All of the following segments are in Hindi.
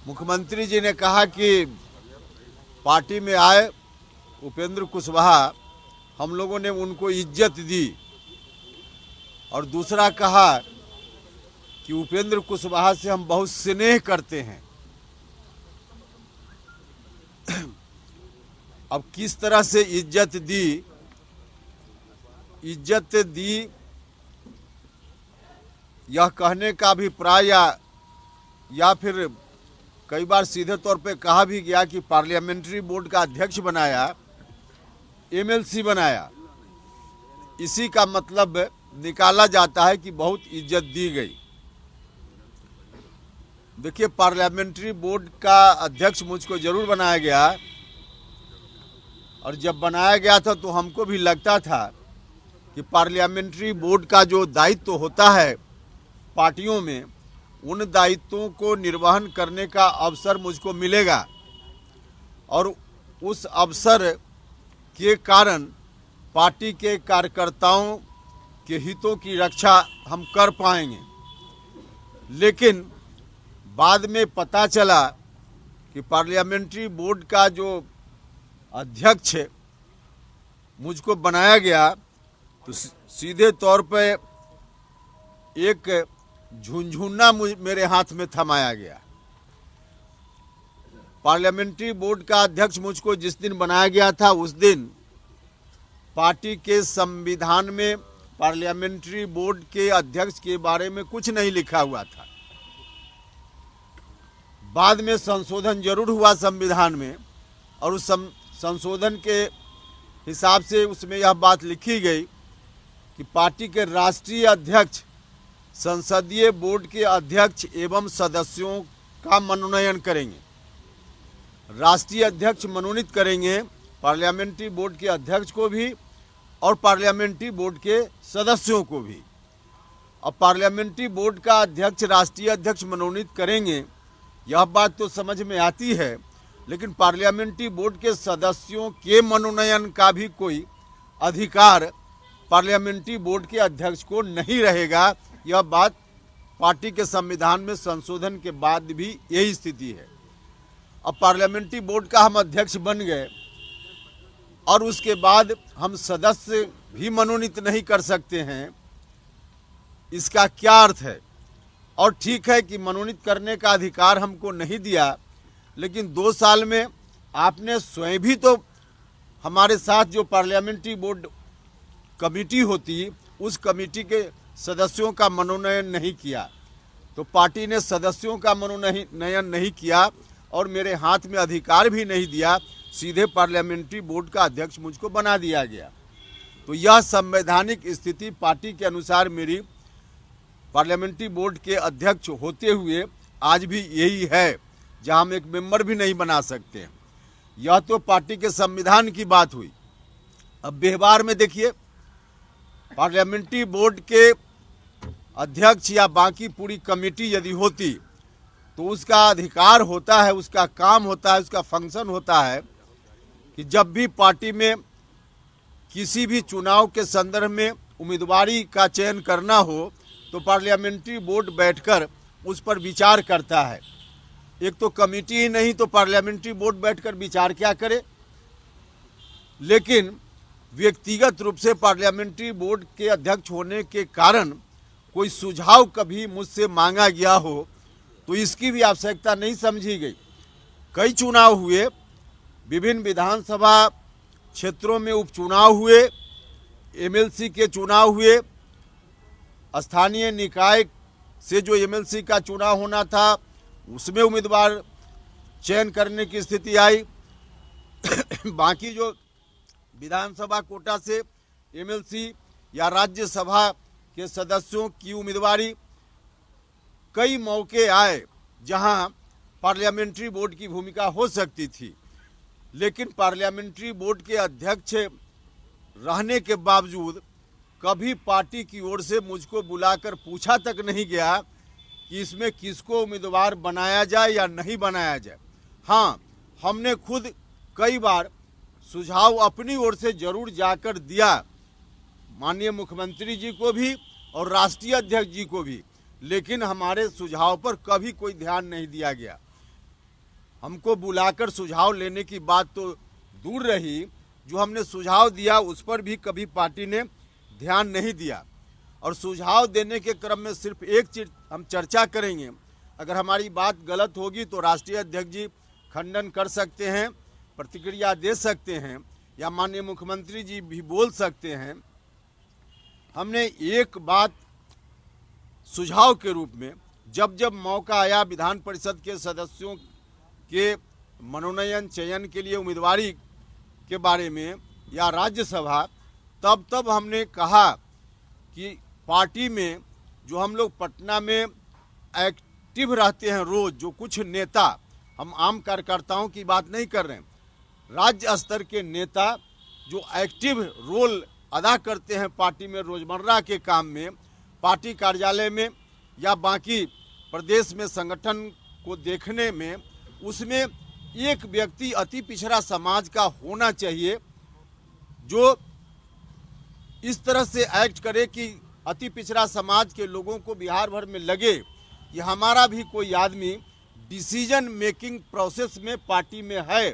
मुख्यमंत्री जी ने कहा कि पार्टी में आए उपेंद्र कुशवाहा, हम लोगों ने उनको इज्जत दी, और दूसरा कहा कि उपेंद्र कुशवाहा से हम बहुत स्नेह करते हैं। अब किस तरह से इज्जत दी यह कहने का अभिप्राय या फिर कई बार सीधे तौर पे कहा भी गया कि पार्लियामेंट्री बोर्ड का अध्यक्ष बनाया, एमएलसी बनाया, इसी का मतलब निकाला जाता है कि बहुत इज्जत दी गई। देखिए, पार्लियामेंट्री बोर्ड का अध्यक्ष मुझको जरूर बनाया गया, और जब बनाया गया था तो हमको भी लगता था कि पार्लियामेंट्री बोर्ड का जो दायित्व होता है पार्टियों में, उन दायित्वों को निर्वहन करने का अवसर मुझको मिलेगा, और उस अवसर के कारण पार्टी के कार्यकर्ताओं के हितों की रक्षा हम कर पाएंगे। लेकिन बाद में पता चला कि पार्लियामेंट्री बोर्ड का जो अध्यक्ष मुझको बनाया गया तो सीधे तौर पे एक झुनझुना मेरे हाथ में थमाया गया। पार्लियामेंट्री बोर्ड का अध्यक्ष मुझको जिस दिन बनाया गया था, उस दिन पार्टी के संविधान में पार्लियामेंट्री बोर्ड के अध्यक्ष के बारे में कुछ नहीं लिखा हुआ था। बाद में संशोधन जरूर हुआ संविधान में, और उस संशोधन के हिसाब से उसमें यह बात लिखी गई कि पार्टी के राष्ट्रीय अध्यक्ष संसदीय बोर्ड के अध्यक्ष एवं सदस्यों का मनोनयन करेंगे। राष्ट्रीय अध्यक्ष मनोनीत करेंगे पार्लियामेंट्री बोर्ड के अध्यक्ष को भी और पार्लियामेंट्री बोर्ड के सदस्यों को भी। अब पार्लियामेंट्री बोर्ड का अध्यक्ष राष्ट्रीय अध्यक्ष मनोनीत करेंगे, यह बात तो समझ में आती है, लेकिन पार्लियामेंट्री बोर्ड के सदस्यों के मनोनयन का भी कोई अधिकार पार्लियामेंट्री बोर्ड के अध्यक्ष को नहीं रहेगा। यह बात पार्टी के संविधान में संशोधन के बाद भी यही स्थिति है। अब पार्लियामेंट्री बोर्ड का हम अध्यक्ष बन गए और उसके बाद हम सदस्य भी मनोनीत नहीं कर सकते हैं, इसका क्या अर्थ है? और ठीक है कि मनोनीत करने का अधिकार हमको नहीं दिया, लेकिन 2 साल में आपने स्वयं भी तो हमारे साथ जो पार्लियामेंट्री बोर्ड कमेटी होती, उस कमेटी के सदस्यों का मनोनयन नहीं किया। तो पार्टी ने सदस्यों का मनोनयन नहीं किया और मेरे हाथ में अधिकार भी नहीं दिया, सीधे पार्लियामेंट्री बोर्ड का अध्यक्ष मुझको बना दिया गया। तो यह संवैधानिक स्थिति पार्टी के अनुसार मेरी पार्लियामेंट्री बोर्ड के अध्यक्ष होते हुए आज भी यही है, जहां हम एक मेंबर भी नहीं बना सकते हैं। यह तो पार्टी के संविधान की बात हुई। अब व्यवहार में देखिए, पार्लियामेंट्री बोर्ड के अध्यक्ष या बाकी पूरी कमेटी यदि होती तो उसका अधिकार होता है, उसका काम होता है, उसका फंक्शन होता है कि जब भी पार्टी में किसी भी चुनाव के संदर्भ में उम्मीदवारी का चयन करना हो तो पार्लियामेंट्री बोर्ड बैठकर उस पर विचार करता है। एक तो कमेटी ही नहीं तो पार्लियामेंट्री बोर्ड बैठकर विचार क्या करे। लेकिन व्यक्तिगत रूप से पार्लियामेंट्री बोर्ड के अध्यक्ष होने के कारण कोई सुझाव कभी मुझसे मांगा गया हो तो इसकी भी आवश्यकता नहीं समझी गई। कई चुनाव हुए, विभिन्न विधानसभा क्षेत्रों में उपचुनाव हुए, एमएलसी के चुनाव हुए, स्थानीय निकाय से जो एमएलसी का चुनाव होना था उसमें उम्मीदवार चयन करने की स्थिति आई। बाकी जो विधानसभा कोटा से एमएलसी या राज्यसभा के सदस्यों की उम्मीदवारी, कई मौके आए जहां पार्लियामेंट्री बोर्ड की भूमिका हो सकती थी, लेकिन पार्लियामेंट्री बोर्ड के अध्यक्ष रहने के बावजूद कभी पार्टी की ओर से मुझको बुलाकर पूछा तक नहीं गया कि इसमें किसको उम्मीदवार बनाया जाए या नहीं बनाया जाए। हाँ, हमने खुद कई बार सुझाव अपनी ओर से जरूर जाकर दिया, माननीय मुख्यमंत्री जी को भी और राष्ट्रीय अध्यक्ष जी को भी, लेकिन हमारे सुझाव पर कभी कोई ध्यान नहीं दिया गया। हमको बुलाकर सुझाव लेने की बात तो दूर रही, जो हमने सुझाव दिया उस पर भी कभी पार्टी ने ध्यान नहीं दिया। और सुझाव देने के क्रम में सिर्फ एक चीज हम चर्चा करेंगे, अगर हमारी बात गलत होगी तो राष्ट्रीय अध्यक्ष जी खंडन कर सकते हैं, प्रतिक्रिया दे सकते हैं, या माननीय मुख्यमंत्री जी भी बोल सकते हैं। हमने एक बात सुझाव के रूप में जब जब मौका आया विधान परिषद के सदस्यों के मनोनयन चयन के लिए उम्मीदवारी के बारे में या राज्यसभा, तब तब हमने कहा कि पार्टी में जो हम लोग पटना में एक्टिव रहते हैं रोज, जो कुछ नेता, हम आम कार्यकर्ताओं की बात नहीं कर रहे हैं, राज्य स्तर के नेता जो एक्टिव रोल अदा करते हैं पार्टी में रोजमर्रा के काम में, पार्टी कार्यालय में या बाकी प्रदेश में संगठन को देखने में, उसमें एक व्यक्ति अति पिछड़ा समाज का होना चाहिए जो इस तरह से एक्ट करे कि अति पिछड़ा समाज के लोगों को बिहार भर में लगे कि हमारा भी कोई आदमी डिसीजन मेकिंग प्रोसेस में पार्टी में है,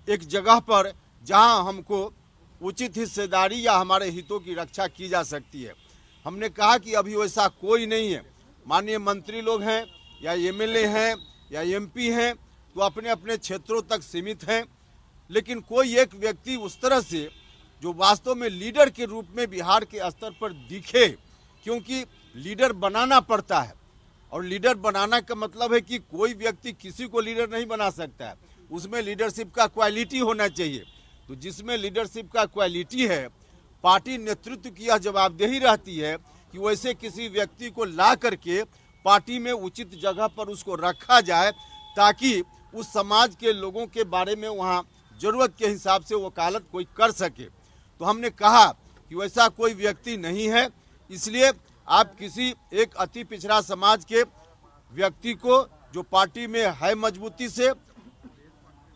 एक जगह पर जहां हमको उचित हिस्सेदारी या हमारे हितों की रक्षा की जा सकती है। हमने कहा कि अभी वैसा कोई नहीं है। माननीय मंत्री लोग हैं या एमएलए हैं या एमपी हैं तो अपने अपने क्षेत्रों तक सीमित हैं, लेकिन कोई एक व्यक्ति उस तरह से जो वास्तव में लीडर के रूप में बिहार के स्तर पर दिखे, क्योंकि लीडर बनाना पड़ता है और लीडर बनाना का मतलब है कि कोई व्यक्ति किसी को लीडर नहीं बना सकता है, उसमें लीडरशिप का क्वालिटी होना चाहिए। तो जिसमें लीडरशिप का क्वालिटी है, पार्टी नेतृत्व की यह जवाबदेही रहती है कि वैसे किसी व्यक्ति को ला करके पार्टी में उचित जगह पर उसको रखा जाए ताकि उस समाज के लोगों के बारे में वहाँ जरूरत के हिसाब से वकालत कोई कर सके। तो हमने कहा कि वैसा कोई व्यक्ति नहीं है, इसलिए आप किसी एक अति पिछड़ा समाज के व्यक्ति को जो पार्टी में है मजबूती से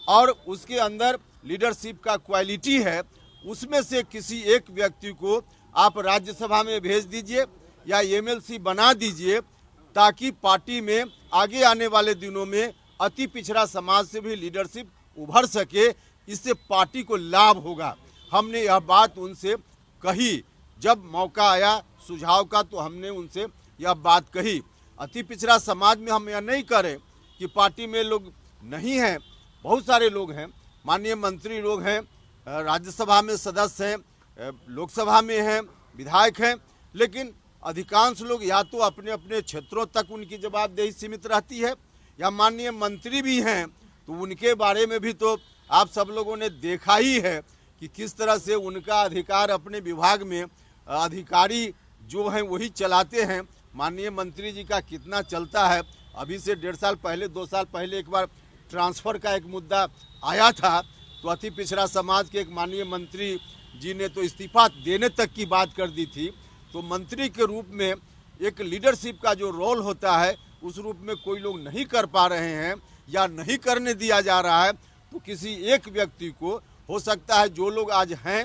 और उसके अंदर लीडरशिप का क्वालिटी है, उसमें से किसी एक व्यक्ति को आप राज्यसभा में भेज दीजिए या एमएलसी बना दीजिए ताकि पार्टी में आगे आने वाले दिनों में अति पिछड़ा समाज से भी लीडरशिप उभर सके, इससे पार्टी को लाभ होगा। हमने यह बात उनसे कही, जब मौका आया सुझाव का तो हमने उनसे यह बात कही। अति पिछड़ा समाज में हम यह नहीं करें कि पार्टी में लोग नहीं हैं, बहुत सारे लोग हैं, माननीय मंत्री लोग हैं, राज्यसभा में सदस्य हैं, लोकसभा में हैं, विधायक हैं, लेकिन अधिकांश लोग या तो अपने अपने क्षेत्रों तक उनकी जवाबदेही सीमित रहती है या माननीय मंत्री भी हैं तो उनके बारे में भी तो आप सब लोगों ने देखा ही है कि किस तरह से उनका अधिकार अपने विभाग में अधिकारी जो हैं वही चलाते हैं। माननीय मंत्री जी का कितना चलता है, अभी से 1.5 साल पहले 2 साल पहले एक बार ट्रांसफ़र का एक मुद्दा आया था तो अति पिछड़ा समाज के एक माननीय मंत्री जी ने तो इस्तीफा देने तक की बात कर दी थी। तो मंत्री के रूप में एक लीडरशिप का जो रोल होता है उस रूप में कोई लोग नहीं कर पा रहे हैं या नहीं करने दिया जा रहा है, तो किसी एक व्यक्ति को हो सकता है, जो लोग आज हैं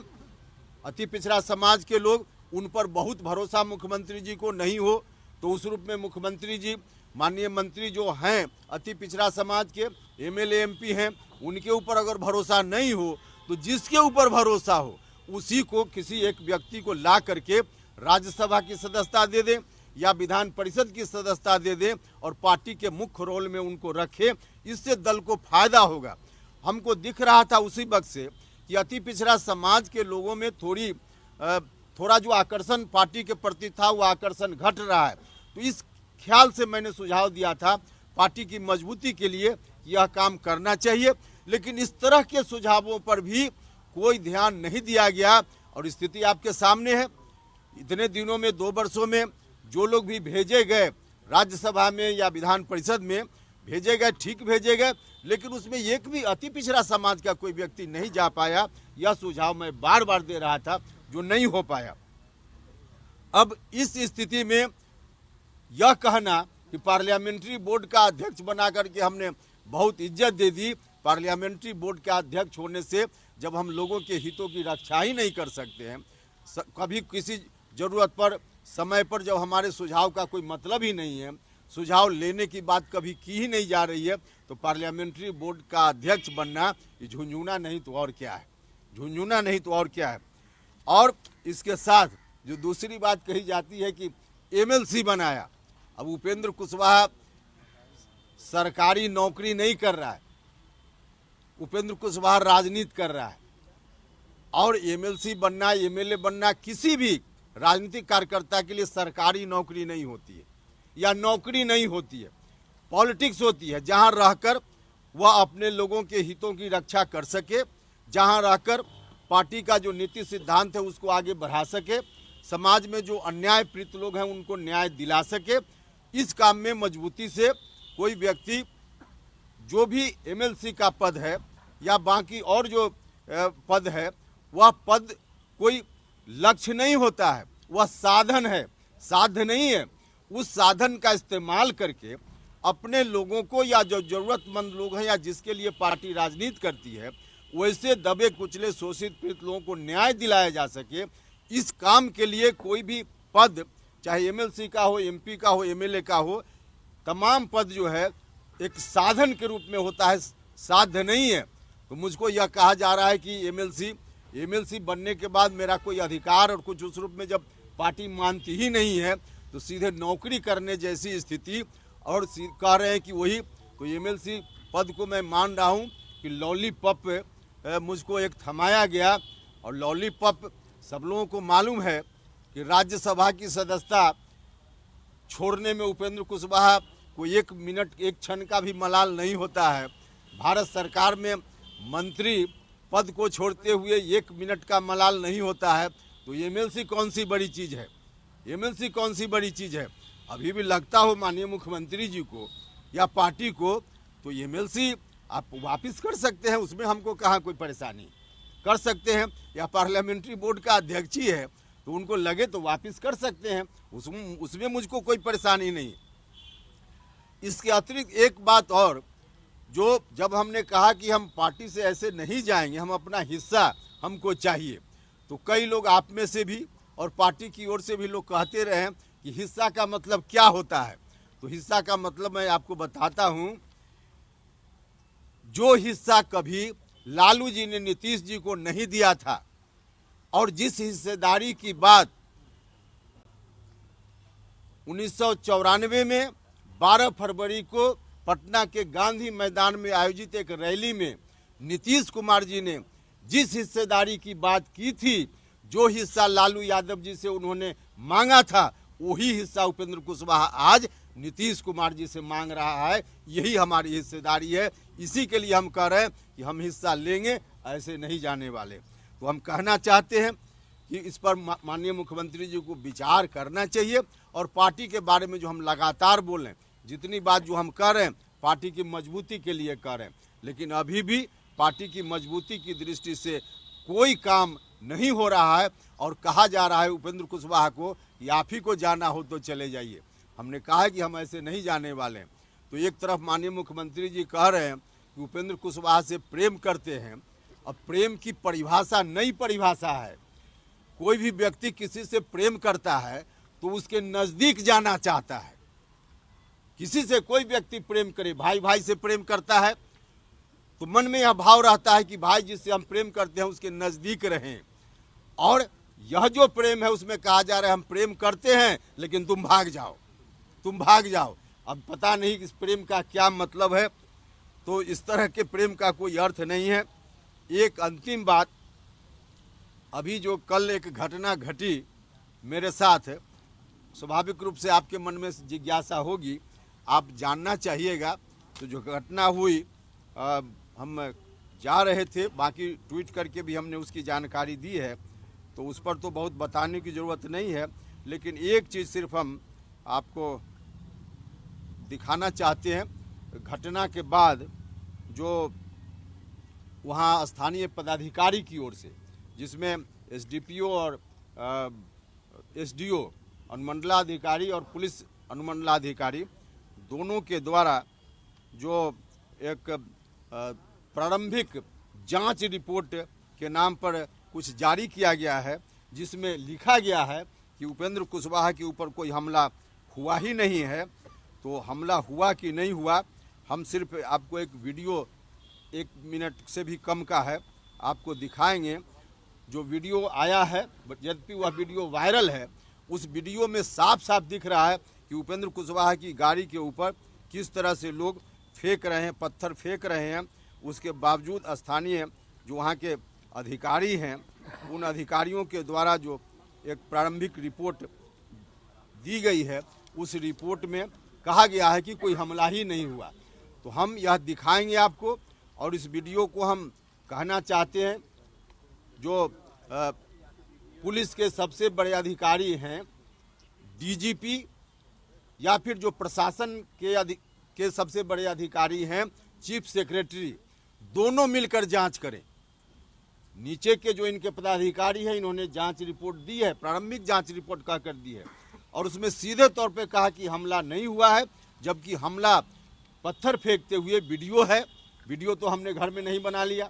अति पिछड़ा समाज के लोग, उन पर बहुत भरोसा मुख्यमंत्री जी को नहीं हो, तो उस रूप में मुख्यमंत्री जी माननीय मंत्री जो हैं अति पिछड़ा समाज के एमएलए एमपी हैं, उनके ऊपर अगर भरोसा नहीं हो तो जिसके ऊपर भरोसा हो उसी को किसी एक व्यक्ति को ला करके राज्यसभा की सदस्यता दे दें या विधान परिषद की सदस्यता दे दें और पार्टी के मुख्य रोल में उनको रखें, इससे दल को फायदा होगा। हमको दिख रहा था उसी वक्त से कि अति पिछड़ा समाज के लोगों में थोड़ा जो आकर्षण पार्टी के प्रति था वो आकर्षण घट रहा है। तो इस ख्याल से मैंने सुझाव दिया था पार्टी की मजबूती के लिए यह काम करना चाहिए, लेकिन इस तरह के सुझावों पर भी कोई ध्यान नहीं दिया गया और स्थिति आपके सामने है। इतने दिनों में 2 वर्षों में जो लोग भी भेजे गए राज्यसभा में या विधान परिषद में भेजे गए, ठीक भेजे गए, लेकिन उसमें एक भी अति पिछड़ा समाज का कोई व्यक्ति नहीं जा पाया। यह सुझाव मैं बार बार दे रहा था जो नहीं हो पाया। अब इस स्थिति में यह कहना कि पार्लियामेंट्री बोर्ड का अध्यक्ष बना करके हमने बहुत इज्जत दे दी, पार्लियामेंट्री बोर्ड का अध्यक्ष होने से जब हम लोगों के हितों की रक्षा ही नहीं कर सकते हैं, कभी किसी जरूरत पर समय पर जब हमारे सुझाव का कोई मतलब ही नहीं है, सुझाव लेने की बात कभी की ही नहीं जा रही है। तो पार्लियामेंट्री बोर्ड का अध्यक्ष बनना ये झुंझुना नहीं तो और क्या है, झुंझुना नहीं तो और क्या है। और इसके साथ जो दूसरी बात कही जाती है कि एमएलसी बनाया। अब उपेंद्र कुशवाहा सरकारी नौकरी नहीं कर रहा है, उपेंद्र कुशवाहा राजनीति कर रहा है। और एमएलसी बनना, एमएलए बनना किसी भी राजनीतिक कार्यकर्ता के लिए सरकारी नौकरी नहीं होती है या नौकरी नहीं होती है, पॉलिटिक्स होती है, जहां रहकर वह अपने लोगों के हितों की रक्षा कर सके, जहां रहकर पार्टी का जो नीति सिद्धांत है उसको आगे बढ़ा सके, समाज में जो अन्याय पीड़ित लोग हैं उनको न्याय दिला सके। इस काम में मजबूती से कोई व्यक्ति जो भी एमएलसी का पद है या बाकी और जो पद है, वह पद कोई लक्ष्य नहीं होता है, वह साधन है, साध्य नहीं है। उस साधन का इस्तेमाल करके अपने लोगों को या जो जरूरतमंद लोग हैं या जिसके लिए पार्टी राजनीति करती है वैसे दबे कुचले शोषित पीड़ित लोगों को न्याय दिलाया जा सके। इस काम के लिए कोई भी पद, चाहे एमएलसी का हो, एमपी का हो, एमएलए का हो, तमाम पद जो है एक साधन के रूप में होता है, साध्य नहीं है। तो मुझको यह कहा जा रहा है कि एमएलसी बनने के बाद मेरा कोई अधिकार और कुछ उस रूप में जब पार्टी मानती ही नहीं है तो सीधे नौकरी करने जैसी स्थिति, और कह रहे हैं कि वही तो एमएलसी पद को मैं मान रहा हूँ कि लॉलीपॉप मुझको एक थमाया गया। और लॉलीपॉप सब लोगों को मालूम है कि राज्यसभा की सदस्यता छोड़ने में उपेंद्र कुशवाहा को एक मिनट एक क्षण का भी मलाल नहीं होता है। भारत सरकार में मंत्री पद को छोड़ते हुए एक मिनट का मलाल नहीं होता है। तो एमएलसी कौन सी बड़ी चीज़ है, एमएलसी कौन सी बड़ी चीज़ है। अभी भी लगता हो माननीय मुख्यमंत्री जी को या पार्टी को तो एमएलसी आप वापस कर सकते हैं, उसमें हमको कहाँ कोई परेशानी, कर सकते हैं। या पार्लियामेंट्री बोर्ड का अध्यक्ष ही है तो उनको लगे तो वापस कर सकते हैं, उसमें मुझको कोई परेशानी नहीं। इसके अतिरिक्त एक बात और, जो जब हमने कहा कि हम पार्टी से ऐसे नहीं जाएंगे, हम अपना हिस्सा हमको चाहिए, तो कई लोग आप में से भी और पार्टी की ओर से भी लोग कहते रहे कि हिस्सा का मतलब क्या होता है। तो हिस्सा का मतलब मैं आपको बताता हूं। जो हिस्सा कभी लालू जी ने नीतीश जी को नहीं दिया था और जिस हिस्सेदारी की बात 1994 में 12 फरवरी को पटना के गांधी मैदान में आयोजित एक रैली में नीतीश कुमार जी ने जिस हिस्सेदारी की बात की थी, जो हिस्सा लालू यादव जी से उन्होंने मांगा था, वही हिस्सा उपेंद्र कुशवाहा आज नीतीश कुमार जी से मांग रहा है। यही हमारी हिस्सेदारी है। इसी के लिए हम कह रहे हैं कि हम हिस्सा लेंगे, ऐसे नहीं जाने वाले। तो हम कहना चाहते हैं कि इस पर माननीय मुख्यमंत्री जी को विचार करना चाहिए। और पार्टी के बारे में जो हम लगातार बोल रहे हैं, जितनी बात जो हम कर रहे हैं पार्टी की मजबूती के लिए कर रहे हैं, लेकिन अभी भी पार्टी की मजबूती की दृष्टि से कोई काम नहीं हो रहा है। और कहा जा रहा है उपेंद्र कुशवाहा को कि आप ही को जाना हो तो चले जाइए। हमने कहा है कि हम ऐसे नहीं जाने वाले हैं। तो एक तरफ माननीय मुख्यमंत्री जी कह रहे हैं कि उपेंद्र कुशवाहा से प्रेम करते हैं। अब प्रेम की परिभाषा नई परिभाषा है। कोई भी व्यक्ति किसी से प्रेम करता है तो उसके नज़दीक जाना चाहता है। किसी से कोई व्यक्ति प्रेम करे, भाई भाई से प्रेम करता है तो मन में यह भाव रहता है कि भाई जिससे हम प्रेम करते हैं उसके नज़दीक रहें। और यह जो प्रेम है उसमें कहा जा रहा है हम प्रेम करते हैं लेकिन तुम भाग जाओ, तुम भाग जाओ। अब पता नहीं इस प्रेम का क्या मतलब है। तो इस तरह के प्रेम का कोई अर्थ नहीं है। एक अंतिम बात, अभी जो कल एक घटना घटी मेरे साथ, स्वाभाविक रूप से आपके मन में जिज्ञासा होगी, आप जानना चाहिएगा। तो जो घटना हुई, हम जा रहे थे, बाकी ट्वीट करके भी हमने उसकी जानकारी दी है, तो उस पर तो बहुत बताने की ज़रूरत नहीं है। लेकिन एक चीज़ सिर्फ हम आपको दिखाना चाहते हैं। घटना के बाद जो वहाँ स्थानीय पदाधिकारी की ओर से, जिसमें एसडीपीओ और एसडीओ अनुमंडलाधिकारी और पुलिस अनुमंडलाधिकारी दोनों के द्वारा जो एक प्रारंभिक जांच रिपोर्ट के नाम पर कुछ जारी किया गया है, जिसमें लिखा गया है कि उपेंद्र कुशवाहा के ऊपर कोई हमला हुआ ही नहीं है। तो हमला हुआ कि नहीं हुआ, हम सिर्फ आपको एक वीडियो 1 मिनट से भी कम का है आपको दिखाएंगे। जो वीडियो आया है, यद्यपि वह वीडियो वायरल है, उस वीडियो में साफ साफ दिख रहा है कि उपेंद्र कुशवाहा की गाड़ी के ऊपर किस तरह से लोग फेंक रहे हैं, पत्थर फेंक रहे हैं। उसके बावजूद स्थानीय जो वहाँ के अधिकारी हैं, उन अधिकारियों के द्वारा जो एक प्रारंभिक रिपोर्ट दी गई है, उस रिपोर्ट में कहा गया है कि कोई हमला ही नहीं हुआ। तो हम यह दिखाएंगे आपको, और इस वीडियो को हम कहना चाहते हैं जो पुलिस के सबसे बड़े अधिकारी हैं, डीजीपी या फिर जो प्रशासन के सबसे बड़े अधिकारी हैं, चीफ सेक्रेटरी, दोनों मिलकर जांच करें। नीचे के जो इनके पदाधिकारी हैं, इन्होंने जांच रिपोर्ट दी है, प्रारंभिक जांच रिपोर्ट कह कर दी है, और उसमें सीधे तौर पे कहा कि हमला नहीं हुआ है, जबकि हमला पत्थर फेंकते हुए वीडियो है। वीडियो तो हमने घर में नहीं बना लिया,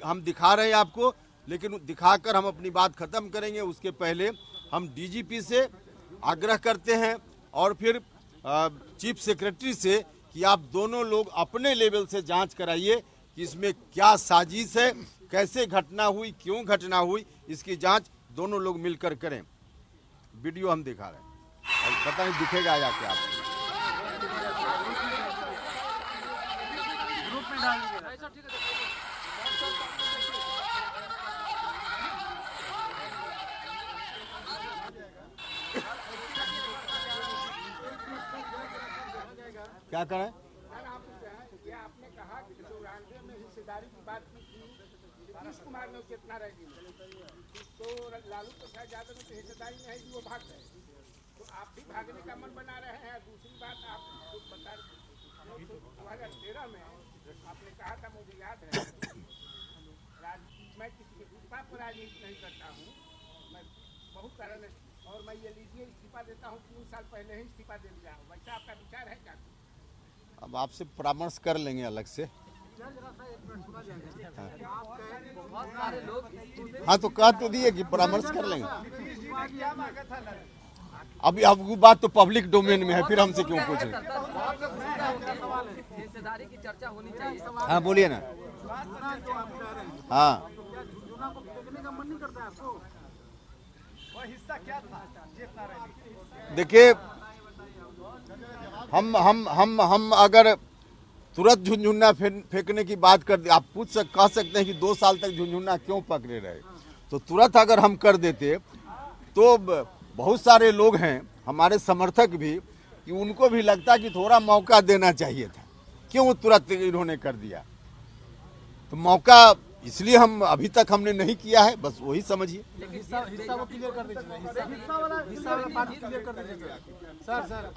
हम दिखा रहे हैं आपको, लेकिन दिखाकर हम अपनी बात खत्म करेंगे। उसके पहले हम डीजीपी से आग्रह करते हैं और फिर चीफ सेक्रेटरी से कि आप दोनों लोग अपने लेवल से जांच कराइए कि इसमें क्या साजिश है, कैसे घटना हुई, क्यों घटना हुई, इसकी जांच दोनों लोग मिलकर करें। वीडियो हम दिखा रहे हैं और पता नहीं दिखेगा या क्या आपको। क्या करें? आपने कहा कि 94 में हिस्सेदारी की बात की थी, नीतीश कुमार ने कितना रह दी, तो लालू प्रसाद यादव ने तो हिस्सेदारी में है कि वो भाग गए, तो आप भी भागने का मन बना रहे हैं। दूसरी बात आप बता 2013 में आपने कहा था, मुझे याद है, मैं किसी के फुटपाथ पर राजनीति नहीं करता हूँ, मैं बहुत कारण है, और मैं ये लीजिए इस्तीफा देता हूँ, 3 साल पहले ही इस्तीफा दे दिया। वैसा आपका विचार है क्या? अब आपसे परामर्श कर लेंगे अलग से। हाँ तो कह तो दिए कि परामर्श कर लेंगे। अभी अब वो बात तो पब्लिक डोमेन में है, फिर हमसे क्यों पूछें? हिस्सेदारी की चर्चा होनी चाहिए। हाँ बोलिए ना। हाँ देखिए, हम अगर तुरंत झुनझुना फेंकने की बात कर, आप कह सकते हैं कि 2 साल तक झुनझुना क्यों पकड़े रहे, तो तुरंत अगर हम कर देते तो बहुत सारे लोग हैं हमारे समर्थक भी, कि उनको भी लगता कि थोड़ा मौका देना चाहिए था, क्यों तुरंत इन्होंने कर दिया। तो मौका इसलिए हम अभी तक हमने नहीं किया है, बस वही समझिए।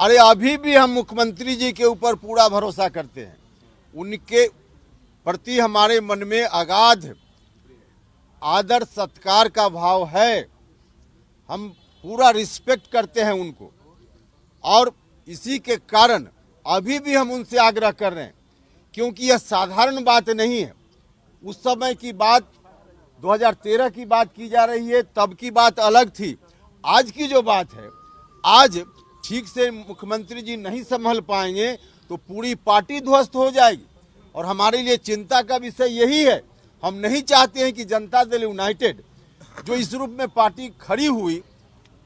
अरे अभी भी हम मुख्यमंत्री जी के ऊपर पूरा भरोसा करते हैं, उनके प्रति हमारे मन में अगाध आदर सत्कार का भाव है, हम पूरा रिस्पेक्ट करते हैं उनको, और इसी के कारण अभी भी हम उनसे आग्रह कर रहे हैं, क्योंकि यह साधारण बात नहीं है। उस समय की बात 2013 की बात की जा रही है, तब की बात अलग थी। आज की जो बात है, आज ठीक से मुख्यमंत्री जी नहीं संभल पाएंगे तो पूरी पार्टी ध्वस्त हो जाएगी, और हमारे लिए चिंता का विषय यही है। हम नहीं चाहते हैं कि जनता दल यूनाइटेड जो इस रूप में पार्टी खड़ी हुई,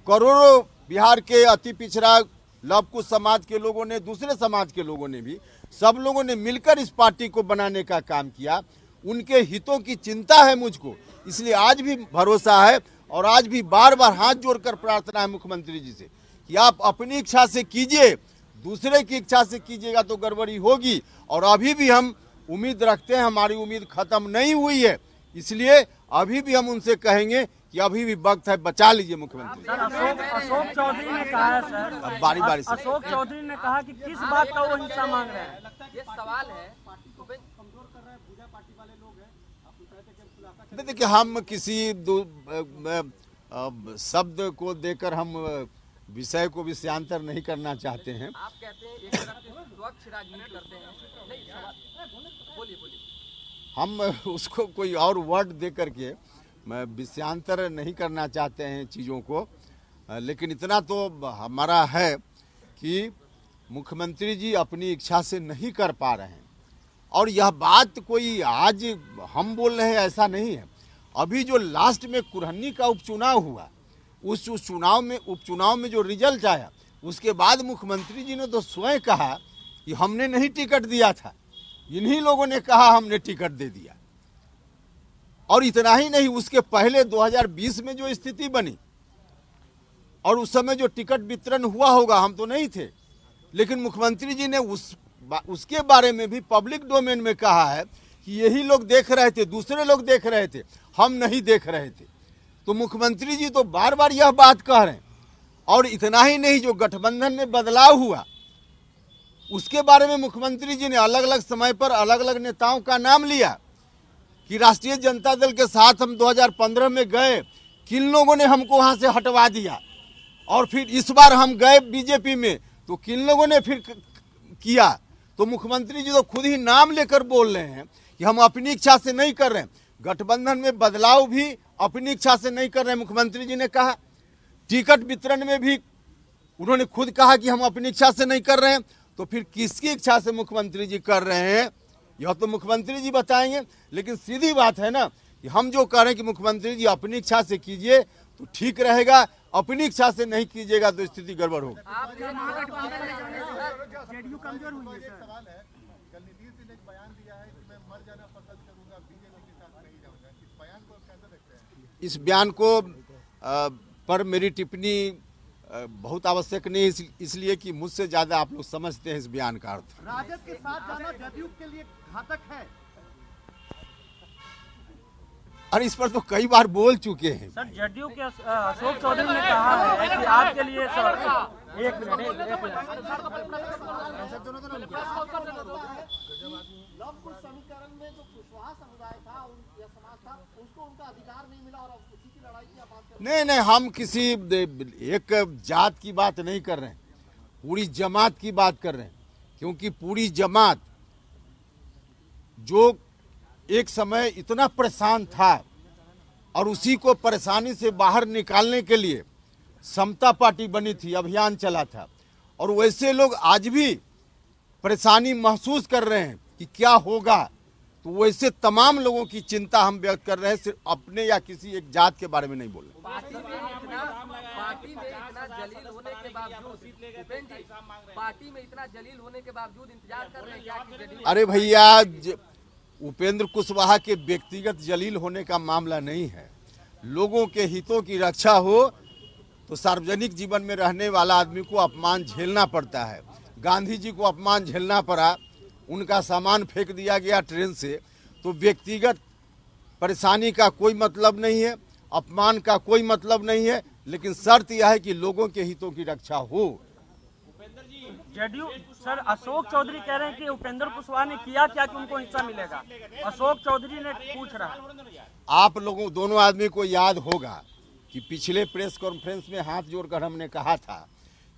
करोड़ों बिहार के अति पिछड़ा लवकुश समाज के लोगों ने, दूसरे समाज के लोगों ने भी, सब लोगों ने मिलकर इस पार्टी को बनाने का काम किया। उनके हितों की चिंता है मुझको, इसलिए आज भी भरोसा है, और आज भी बार बार हाथ जोड़कर प्रार्थना है मुख्यमंत्री जी से कि आप अपनी इच्छा से कीजिए, दूसरे की इच्छा से कीजिएगा तो गड़बड़ी होगी। और अभी भी हम उम्मीद रखते हैं, हमारी उम्मीद खत्म नहीं हुई है, इसलिए अभी भी हम उनसे कहेंगे कि अभी भी वक्त है, बचा लीजिए मुख्यमंत्री। अशोक चौधरी ने कहा है सर, अब बारी बारी से अशोक चौधरी ने कहा कि किस बात का वो हिस्सा मांग रहे हैं। ये सवाल है, देखिए, हम किसी शब्द को देकर हम विषय को विषयांतर नहीं करना चाहते हैं। आप कहते हैं एक तरफ से स्वच्छ राजनीति करते हैं, नहीं बोलिए। हम उसको कोई और वर्ड दे करके मैं विषयांतर नहीं करना चाहते हैं चीज़ों को, लेकिन इतना तो हमारा है कि मुख्यमंत्री जी अपनी इच्छा से नहीं कर पा रहे हैं। और यह बात कोई आज हम बोल रहे हैं ऐसा नहीं है। अभी जो लास्ट में कुरहनी का उपचुनाव हुआ, उस उपचुनाव में जो रिजल्ट आया, उसके बाद मुख्यमंत्री जी ने तो स्वयं कहा कि हमने नहीं टिकट दिया था, इन्हीं लोगों ने कहा हमने टिकट दे दिया। और इतना ही नहीं, उसके पहले 2020 में जो स्थिति बनी और उस समय जो टिकट वितरण हुआ होगा, हम तो नहीं थे, लेकिन मुख्यमंत्री जी ने उसके बारे में भी पब्लिक डोमेन में कहा है कि यही लोग देख रहे थे, दूसरे लोग देख रहे थे, हम नहीं देख रहे थे। तो मुख्यमंत्री जी तो बार बार यह बात कह रहे हैं। और इतना ही नहीं, जो गठबंधन में बदलाव हुआ उसके बारे में मुख्यमंत्री जी ने अलग अलग समय पर अलग अलग नेताओं का नाम लिया कि राष्ट्रीय जनता दल के साथ हम 2015 में गए, किन लोगों ने हमको वहां से हटवा दिया, और फिर इस बार हम गए बीजेपी में तो किन लोगों ने फिर किया। तो मुख्यमंत्री जी तो खुद ही नाम लेकर बोल रहे हैं कि हम अपनी इच्छा से नहीं कर रहे हैं। गठबंधन में बदलाव भी अपनी इच्छा से नहीं कर रहे हैं, मुख्यमंत्री जी ने कहा। टिकट वितरण में भी उन्होंने खुद कहा कि हम अपनी इच्छा से नहीं कर रहे हैं। तो फिर किसकी इच्छा से मुख्यमंत्री जी कर रहे हैं, यह तो मुख्यमंत्री जी बताएंगे। लेकिन सीधी बात है ना कि हम जो कह रहे हैं कि मुख्यमंत्री जी अपनी इच्छा से कीजिए तो ठीक रहेगा, अपनी इच्छा से नहीं कीजिएगा तो स्थिति गड़बड़ होगी। जेडीयू कमजोर हुई है सर। सवाल है, कल नीतीश जी ने एक बयान दिया है कि मैं मर जाना पसंद करूंगा, बीजेपी के साथ नहीं जाऊंगा। इस बयान को कैसे देखते हैं? इस बयान को पर मेरी टिप्पणी बहुत आवश्यक नहीं, इसलिए कि मुझसे ज्यादा आप लोग समझते हैं इस बयान का अर्थ। राजद के साथ जाना जदयू के लिए घातक है। और इस पर तो कई बार बोल चुके हैं। सर जदयू के अशोक चौधरी ने कहा है कि आपके लिए सर एक मिनट कुछ समीकरण में जो कुशवाहा समुदाय था या समाज था, उसको उनका अधिकार नहीं मिला और उसी की लड़ाई की आप बात कर रहे हैं। नहीं, हम किसी एक जात की बात नहीं कर रहे हैं, पूरी जमात की बात कर रहे हैं। क्योंकि पूरी जमात जो एक समय इतना परेशान था और उसी को परेशानी से बाहर निकालने के लिए समता पार्टी बनी थी, अभियान चला था। और वैसे लोग आज भी परेशानी महसूस कर रहे हैं कि क्या होगा। तो वैसे तमाम लोगों की चिंता हम व्यक्त कर रहे हैं, सिर्फ अपने या किसी एक जात के बारे में नहीं बोल रहे। पार्टी में इतना जलील होने के बावजूद उपेंद्र जी, पार्टी में इतना जलील होने के बावजूद इंतजार कर रहे हैं क्या कि जदयू? अरे भैया, उपेंद्र कुशवाहा के व्यक्तिगत जलील होने का मामला नहीं है। लोगों के हितों की रक्षा हो तो सार्वजनिक जीवन में रहने वाला आदमी को अपमान झेलना पड़ता है। गांधी जी को अपमान झेलना पड़ा, उनका सामान फेंक दिया गया ट्रेन से। तो व्यक्तिगत परेशानी का कोई मतलब नहीं है, अपमान का कोई मतलब नहीं है, लेकिन शर्त यह है कि लोगों के हितों की रक्षा हो। जदयू सर अशोक चौधरी कह रहे हैं कि उपेंद्र कुशवाहा ने किया क्या कि उनको हिस्सा मिलेगा। अशोक चौधरी ने पूछ रहा। आप लोगों दोनों आदमी को याद होगा कि पिछले प्रेस कॉन्फ्रेंस में हाथ जोड़कर हमने कहा था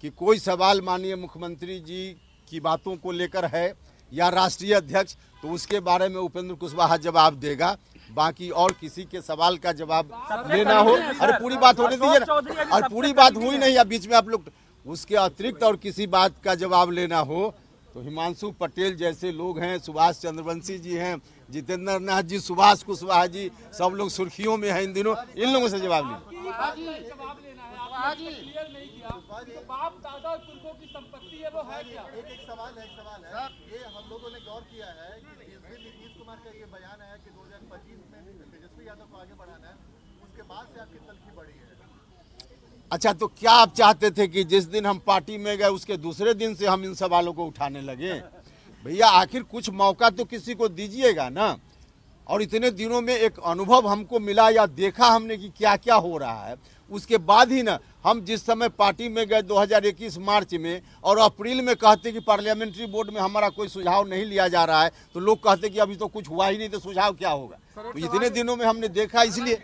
कि कोई सवाल माननीय मुख्यमंत्री जी की बातों को लेकर है या राष्ट्रीय अध्यक्ष, तो उसके बारे में उपेंद्र कुशवाहा जवाब देगा। बाकी और किसी के सवाल का जवाब लेना हो, अरे पूरी बात होने दीजिए ना। और पूरी बात हुई नहीं, या बीच में आप लोग उसके अतिरिक्त और किसी बात का जवाब लेना हो तो हिमांशु पटेल जैसे लोग हैं, सुभाष चंद्रवंशी जी हैं, जितेंद्र नाथ जी, सुभाष कुशवाहा जी, सब लोग सुर्खियों में हैं इन दिनों। इन लोगों से जवाब लेना। एक सवाल है ये हम लोगों ने गौर किया है कि जिस दिन नीतीश कुमार का ये बयान आया कि 2025 में तेजस्वी यादव को आगे बढ़ाना है, उसके बाद से आपकी तलखी बढ़ी है। अच्छा, तो क्या आप चाहते थे कि जिस दिन हम पार्टी में गए उसके दूसरे दिन से हम इन सवालों को उठाने लगे? भैया, आखिर कुछ मौका तो किसी को दीजिएगा ना। और इतने दिनों में एक अनुभव हमको मिला या देखा हमने कि क्या क्या हो रहा है, उसके बाद ही ना हम जिस समय पार्टी में गए 2021 मार्च में और अप्रैल में कहते कि पार्लियामेंट्री बोर्ड में हमारा कोई सुझाव नहीं लिया जा रहा है, तो लोग कहते कि अभी तो कुछ हुआ ही नहीं, तो सुझाव क्या होगा। तो इतने दिनों में हमने देखा, इसलिए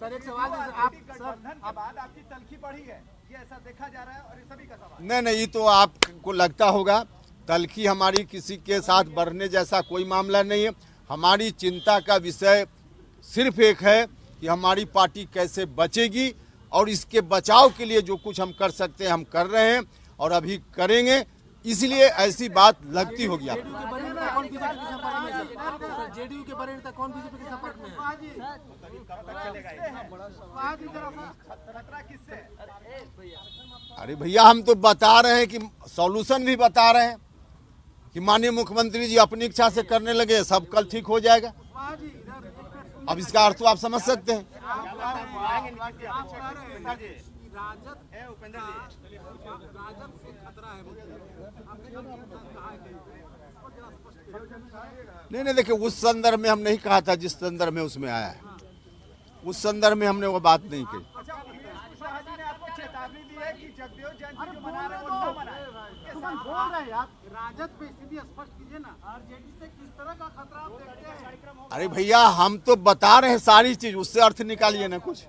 सर एक सवाल बाद आपकी तलखी बढ़ी है, ये ऐसा देखा जा रहा है और ये सभी का सवाल। नहीं, ये तो आपको लगता होगा। तलखी हमारी किसी के साथ बढ़ने जैसा कोई मामला नहीं है। हमारी चिंता का विषय सिर्फ एक है कि हमारी पार्टी कैसे बचेगी, और इसके बचाव के लिए जो कुछ हम कर सकते हैं हम कर रहे हैं। और अभी करेंगे, इसलिए ऐसी बात लगती होगी आपको। जेडीयू के वरिष्ठ कौन बीजेपी के संपर्क में है? अरे भैया, हम तो बता रहे हैं कि सॉल्यूशन भी बता रहे हैं कि माननीय मुख्यमंत्री जी अपनी इच्छा से करने लगे, सब कल ठीक हो जाएगा। अब इसका अर्थ तो आप समझ सकते हैं। नहीं, देखिए, उस संदर्भ में हम नहीं कहा था जिस संदर्भ में उसमें आया है, उस संदर्भ में हमने वो बात नहीं कही। राजद पे स्थिति स्पष्ट कीजिए ना, आरजेडी से किस तरह का खतरा आप देखते हैं? अरे भैया, हम तो बता रहे हैं सारी चीज, उससे अर्थ निकालिए ना कुछ।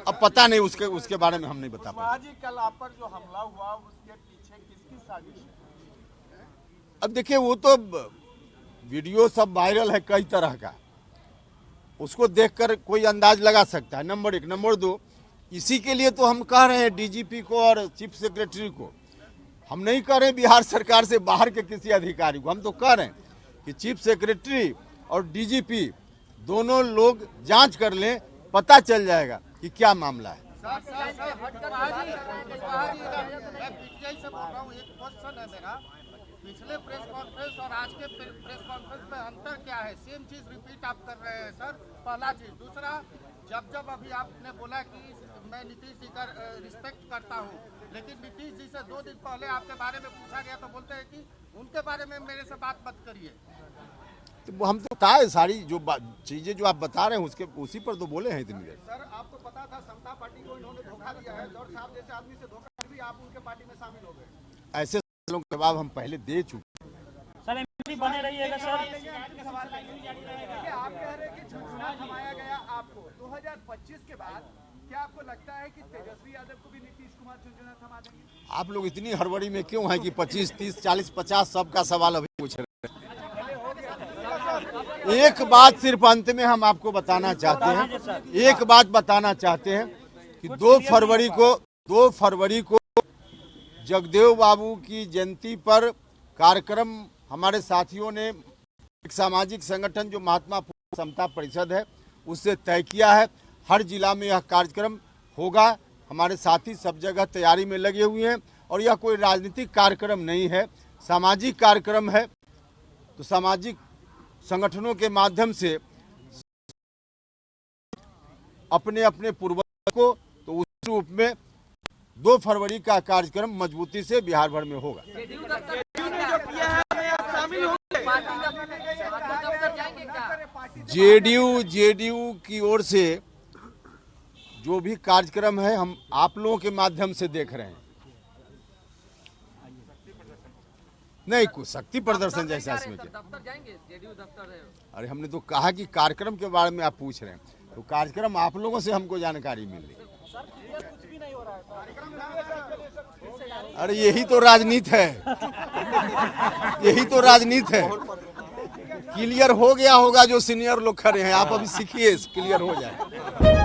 अब पता नहीं, उसके बारे में हम नहीं बता पाए। कल आप पर जो हमला हुआ उसके पीछे किसकी साजिश है? अब देखिए, वो तो वीडियो सब वायरल है कई तरह का, उसको देखकर कोई अंदाज लगा सकता है, नंबर 1। नंबर 2, इसी के लिए तो हम कह रहे हैं डीजीपी को और चीफ सेक्रेटरी को, हम नहीं कह रहे बिहार सरकार से बाहर के किसी अधिकारी को, हम तो कह रहे हैं कि चीफ सेक्रेटरी और डीजीपी दोनों लोग जांच कर लें, पता चल जाएगा कि क्या मामला है। पिछले प्रेस कॉन्फ्रेंस और आज के प्रेस कॉन्फ्रेंस में अंतर क्या है? सेम चीज रिपीट आप कर रहे हैं सर, पहला चीज। दूसरा, जब अभी आपने बोला कि मैं नीतीश जी का रिस्पेक्ट करता हूं, लेकिन नीतीश जी से 2 दिन पहले आपके बारे में पूछा गया तो बोलते हैं कि उनके बारे में मेरे से बात मत करिए। तो हम तो बताए सारी जो चीजें जो आप बता रहे हैं, उसके उसी पर तो बोले हैं इतनी देर। सर, आपको पता था समता पार्टी को इन्होंने धोखा दिया है, गौर साहब जैसे आदमी से धोखा भी, आप उनके पार्टी में शामिल हो गए। ऐसे सवालों का जवाब हम पहले दे चुके। सर एमपी बने रहिएगा सर। आप कह रहे हैं कि झुंझुनू थमाया गया आपको 2025 के बाद, क्या आपको लगता है कि तेजस्वी यादव को भी नीतीश कुमार झुंझुनू थमा देंगे? आप लोग इतनी हड़बड़ी में क्यों हैं कि 25, 30, 40, 50 सबका सवाल अभी पूछ रहे हैं? एक बात सिर्फ अंत में हम आपको बताना चाहते हैं, एक बात बताना चाहते हैं कि 2 फरवरी को जगदेव बाबू की जयंती पर कार्यक्रम हमारे साथियों ने एक सामाजिक संगठन जो महात्मा समता परिषद है उससे तय किया है। हर जिला में यह कार्यक्रम होगा। हमारे साथी सब जगह तैयारी में लगे हुए हैं और यह कोई राजनीतिक कार्यक्रम नहीं है, सामाजिक कार्यक्रम है। तो सामाजिक संगठनों के माध्यम से अपने अपने पूर्वजों को, तो उस रूप में 2 फरवरी का कार्यक्रम मजबूती से बिहार भर में होगा। जेडीयू की ओर से जो भी कार्यक्रम है हम आप लोगों के माध्यम से देख रहे हैं। नहीं, कुछ शक्ति प्रदर्शन जैसा इसमें क्या? दफ्तर जाएंगे, जेडीयू दफ्तर है। अरे हमने तो कहा कि कार्यक्रम के बारे में आप पूछ रहे हैं, तो कार्यक्रम आप लोगों से हमको जानकारी मिल रही है। अरे यही तो राजनीति है, यही तो राजनीति है। क्लियर हो गया होगा जो सीनियर लोग खड़े हैं, आप अभी सीखिए, क्लियर हो जाए।